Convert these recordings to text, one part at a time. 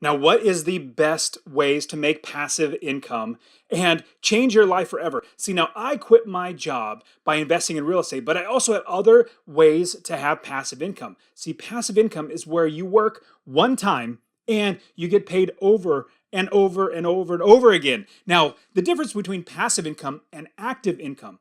Now, what is the best ways to make passive income and change your life forever? See, now I quit my job by investing in real estate, but I also have other ways to have passive income. See, passive income is where you work one time and you get paid over and over and over and over again. Now, the difference between passive income and active income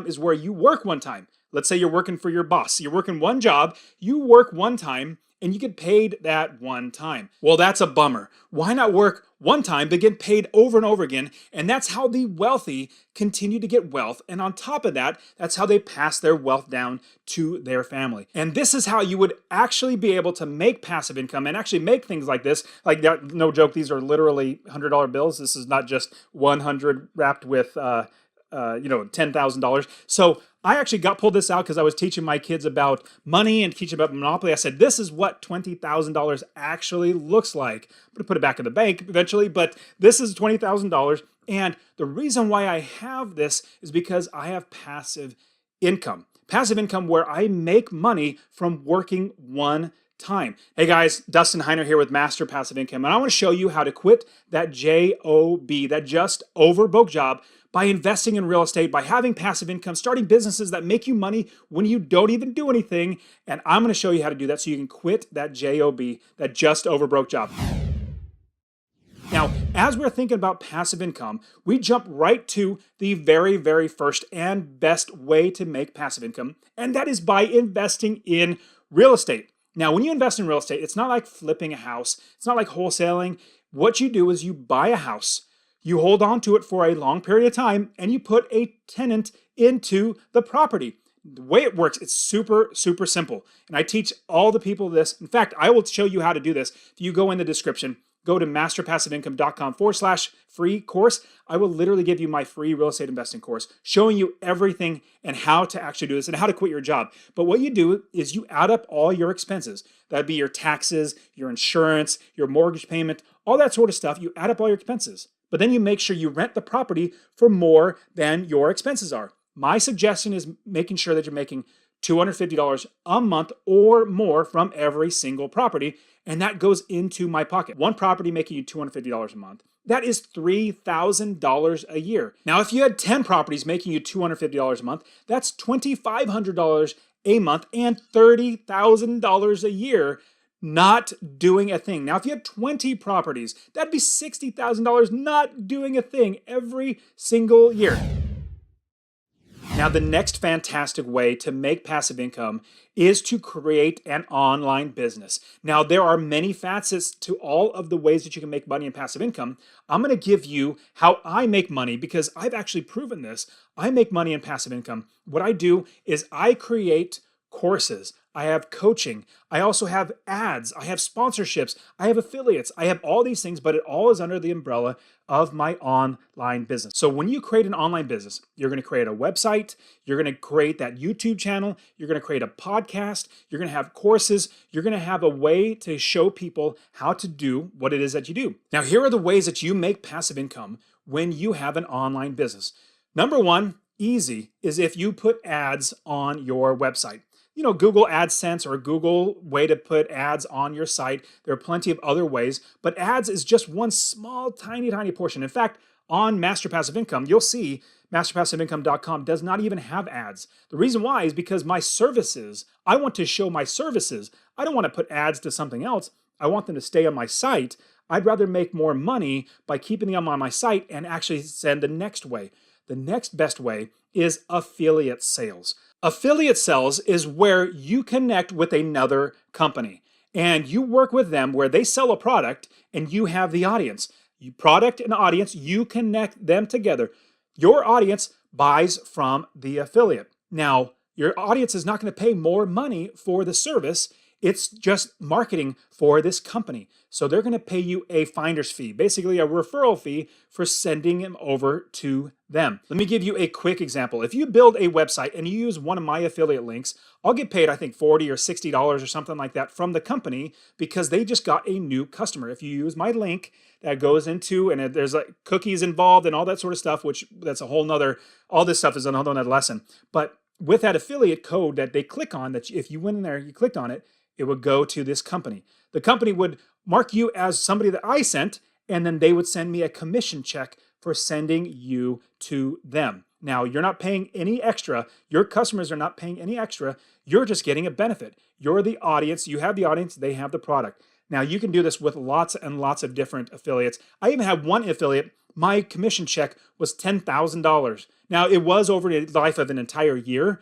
is where you work one time. Let's say you're working for your boss. You're working one job, you work one time, and you get paid that one time. Well, that's a bummer. Why not work one time but get paid over and over again? And that's how the wealthy continue to get wealth. And on top of that, that's how they pass their wealth down to their family. And this is how you would actually be able to make passive income and actually make things like this. Like, no joke, these are literally $100 bills. This is not just 100 wrapped with $10,000. So I actually pulled this out because I was teaching my kids about money and teaching about Monopoly. I said, this is what $20,000 actually looks like. I'm going to put it back in the bank eventually, but this is $20,000. And the reason why I have this is because I have passive income. Passive income where I make money from working one time. Hey guys, Dustin Heiner here with Master Passive Income, and I want to show you how to quit that JOB, that just over broke job, by investing in real estate, by having passive income, starting businesses that make you money when you don't even do anything. And I'm going to show you how to do that so you can quit that JOB, that just over broke job. Now, as we're thinking about passive income, we jump right to the very, very first and best way to make passive income, and that is by investing in real estate. Now, when you invest in real estate, it's not like flipping a house. It's not like wholesaling. What you do is you buy a house, you hold on to it for a long period of time, and you put a tenant into the property. The way it works, it's super, super simple. And I teach all the people this. In fact, I will show you how to do this. If you go in the description, go to masterpassiveincome.com/free course. I will literally give you my free real estate investing course showing you everything and how to actually do this and how to quit your job. But what you do is you add up all your expenses. That'd be your taxes, your insurance, your mortgage payment, all that sort of stuff. You add up all your expenses. But then you make sure you rent the property for more than your expenses are. My suggestion is making sure that you're making $250 a month or more from every single property, and that goes into my pocket. One property making you $250 a month. That is $3,000 a year. Now, if you had 10 properties making you $250 a month, that's $2,500 a month and $30,000 a year not doing a thing. Now, if you had 20 properties, that'd be $60,000 not doing a thing every single year. Now, the next fantastic way to make passive income is to create an online business. Now, there are many facets to all of the ways that you can make money in passive income. I'm going to give you how I make money because I've actually proven this. I make money in passive income. What I do is I create courses. I have coaching. I also have ads. I have sponsorships. I have affiliates. I have all these things, but it all is under the umbrella of my online business. So when you create an online business, you're going to create a website. You're going to create that YouTube channel. You're going to create a podcast. You're going to have courses. You're going to have a way to show people how to do what it is that you do. Now, here are the ways that you make passive income when you have an online business. Number one, easy, is if you put ads on your website. You know, Google AdSense or a Google way to put ads on your site. There are plenty of other ways, but ads is just one small, tiny portion. In fact, on Master Passive Income, you'll see masterpassiveincome.com does not even have ads. The reason why is because my services, I want to show my services. I don't want to put ads to something else. I want them to stay on my site. I'd rather make more money by keeping them on my site and actually send the next way. The next best way is affiliate sales. Affiliate sales is where you connect with another company and you work with them where they sell a product and you have the audience. You product and audience, you connect them together. Your audience buys from the affiliate. Now, your audience is not going to pay more money for the service. It's just marketing for this company. So they're going to pay you a finder's fee, basically a referral fee for sending them over to them. Let me give you a quick example. If you build a website and you use one of my affiliate links, I'll get paid, I think, $40 or $60 or something like that from the company because they just got a new customer. If you use my link that goes into, and there's like cookies involved and all that sort of stuff, which that's a whole nother, all this stuff is another lesson. But with that affiliate code that they click on, that if you went in there, you clicked on it, it would go to this company. The company would mark you as somebody that I sent, and then they would send me a commission check for sending you to them. Now, you're not paying any extra. Your customers are not paying any extra. You're just getting a benefit. You're the audience. You have the audience. They have the product. Now, you can do this with lots and lots of different affiliates. I even have one affiliate. My commission check was $10,000. Now, it was over the life of an entire year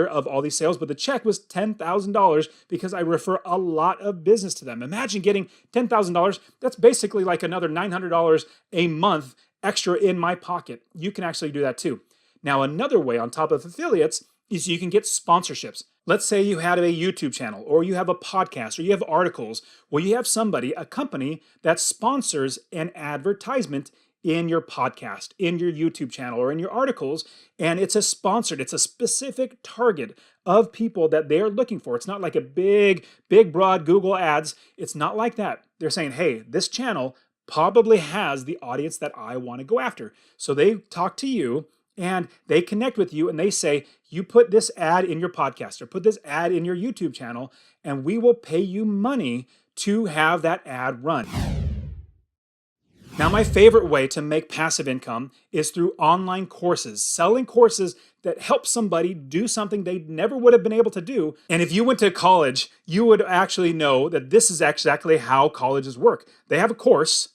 of all these sales, but the check was $10,000 because I refer a lot of business to them. Imagine getting $10,000. That's basically like another $900 a month extra in my pocket. You can actually do that too. Now, another way on top of affiliates is you can get sponsorships. Let's say you had a YouTube channel, or you have a podcast, or you have articles, or you have somebody, a company that sponsors an advertisement in your podcast, in your YouTube channel, or in your articles, and it's it's a specific target of people that they're looking for. It's not like a big, broad Google ads. It's not like that. They're saying, hey, this channel probably has the audience that I want to go after. So they talk to you, and they connect with you, and they say, you put this ad in your podcast or put this ad in your YouTube channel, and we will pay you money to have that ad run. Now, my favorite way to make passive income is through online courses, selling courses that help somebody do something they never would have been able to do. And if you went to college, you would actually know that this is exactly how colleges work. They have a course,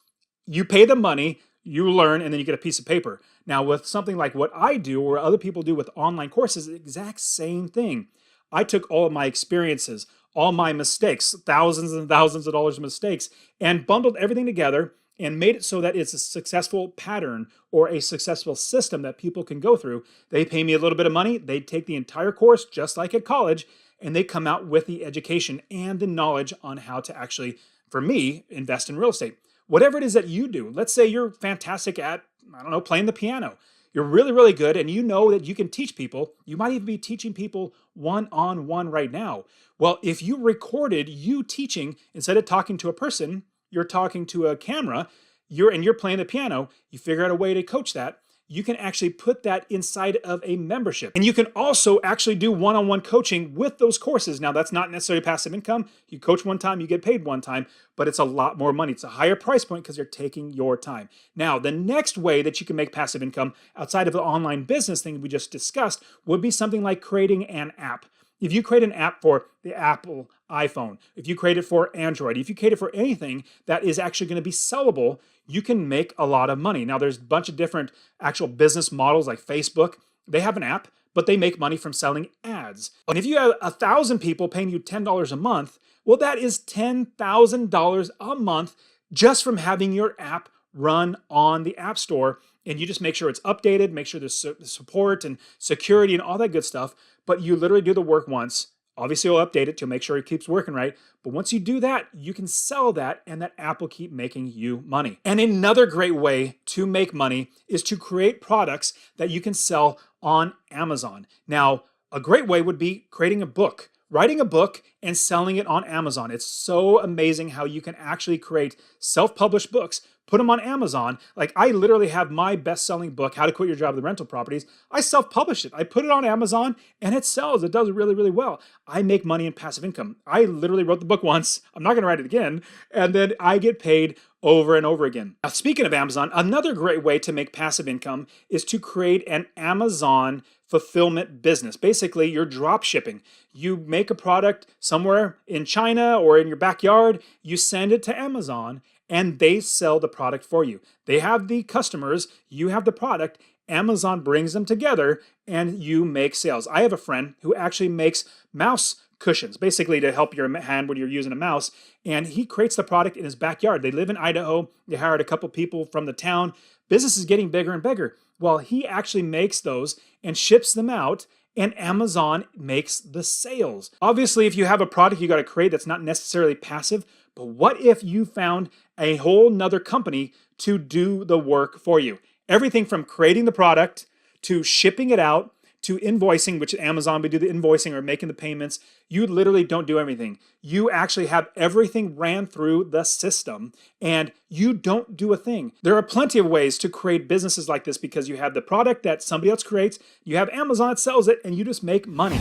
you pay the money, you learn, and then you get a piece of paper. Now, with something like what I do or other people do with online courses, the exact same thing. I took all of my experiences, all my mistakes, thousands and thousands of dollars of mistakes, and bundled everything together and made it so that it's a successful pattern or a successful system that people can go through. They pay me a little bit of money, they take the entire course just like at college, and they come out with the education and the knowledge on how to actually, for me, invest in real estate. Whatever it is that you do, let's say you're fantastic at, I don't know, playing the piano. You're really, really good, and you know that you can teach people. You might even be teaching people one-on-one right now. Well, if you recorded you teaching, instead of talking to a person, you're talking to a camera, you're playing the piano, you figure out a way to coach that, you can actually put that inside of a membership. And you can also actually do one-on-one coaching with those courses. Now, that's not necessarily passive income. You coach one time, you get paid one time, but it's a lot more money. It's a higher price point because you're taking your time. Now, the next way that you can make passive income outside of the online business thing we just discussed would be something like creating an app. If you create an app for the Apple iPhone, if you create it for Android, if you create it for anything that is actually going to be sellable, you can make a lot of money. Now, there's a bunch of different actual business models like Facebook. They have an app, but they make money from selling ads. And if you have 1,000 people paying you $10 a month, well, that is $10,000 a month just from having your app run on the App Store. And you just make sure it's updated, make sure there's support and security and all that good stuff. But you literally do the work once. Obviously, you'll update it to make sure it keeps working right. But once you do that, you can sell that, and that app will keep making you money. And another great way to make money is to create products that you can sell on Amazon. Now, a great way would be creating a book, writing a book and selling it on Amazon. It's so amazing how you can actually create self-published books, put them on Amazon. Like, I literally have my best-selling book, How to Quit Your Job with Rental Properties. I self-published it. I put it on Amazon, and it sells. It does really, really well. I make money in passive income. I literally wrote the book once. I'm not going to write it again. And then I get paid over and over again. Now, speaking of Amazon, another great way to make passive income is to create an Amazon fulfillment business. Basically, you're drop shipping. You make a product somewhere in China or in your backyard, you send it to Amazon, and they sell the product for you. They have the customers, you have the product, Amazon brings them together, and you make sales. I have a friend who actually makes mouse cushions, basically to help your hand when you're using a mouse, and he creates the product in his backyard. They live in Idaho. They hired a couple people from the town. Business is getting bigger and bigger. Well, he actually makes those and ships them out, and Amazon makes the sales. Obviously, if you have a product you got to create that's not necessarily passive, but what if you found a whole nother company to do the work for you? Everything from creating the product to shipping it out to invoicing, which Amazon would do the invoicing or making the payments. You literally don't do everything. You actually have everything ran through the system, and you don't do a thing. There are plenty of ways to create businesses like this because you have the product that somebody else creates, you have Amazon that sells it, and you just make money.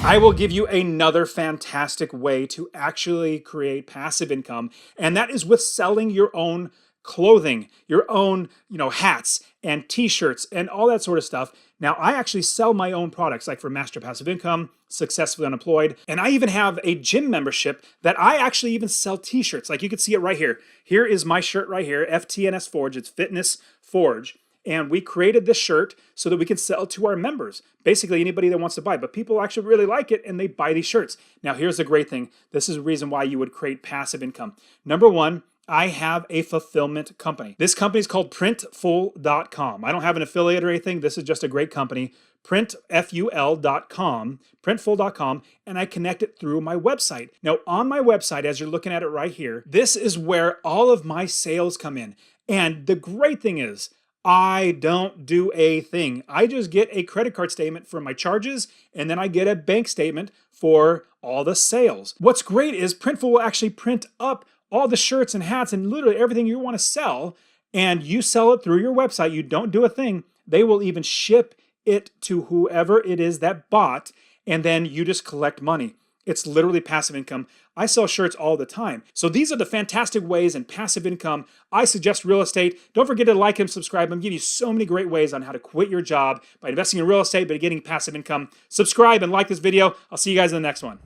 I will give you another fantastic way to actually create passive income, and that is with selling your own clothing, your own, hats and t-shirts and all that sort of stuff. Now, I actually sell my own products, like for Master Passive Income, Successfully Unemployed, and I even have a gym membership that I actually even sell t-shirts. Like you can see it right here. Here is my shirt right here, FTNS Forge. It's Fitness Forge. And we created this shirt so that we can sell to our members, basically anybody that wants to buy. But people actually really like it and they buy these shirts. Now, here's the great thing. This is the reason why you would create passive income. Number one, I have a fulfillment company. This company is called Printful.com. I don't have an affiliate or anything. This is just a great company. Printful.com, Printful.com, and I connect it through my website. Now, on my website, as you're looking at it right here, this is where all of my sales come in. And the great thing is, I don't do a thing. I just get a credit card statement for my charges, and then I get a bank statement for all the sales. What's great is Printful will actually print up all the shirts and hats and literally everything you want to sell, and you sell it through your website. You don't do a thing. They will even ship it to whoever it is that bought, and then you just collect money. It's literally passive income. I sell shirts all the time. So these are the fantastic ways in passive income. I suggest real estate. Don't forget to like and subscribe. I'm giving you so many great ways on how to quit your job by investing in real estate, but getting passive income. Subscribe and like this video. I'll see you guys in the next one.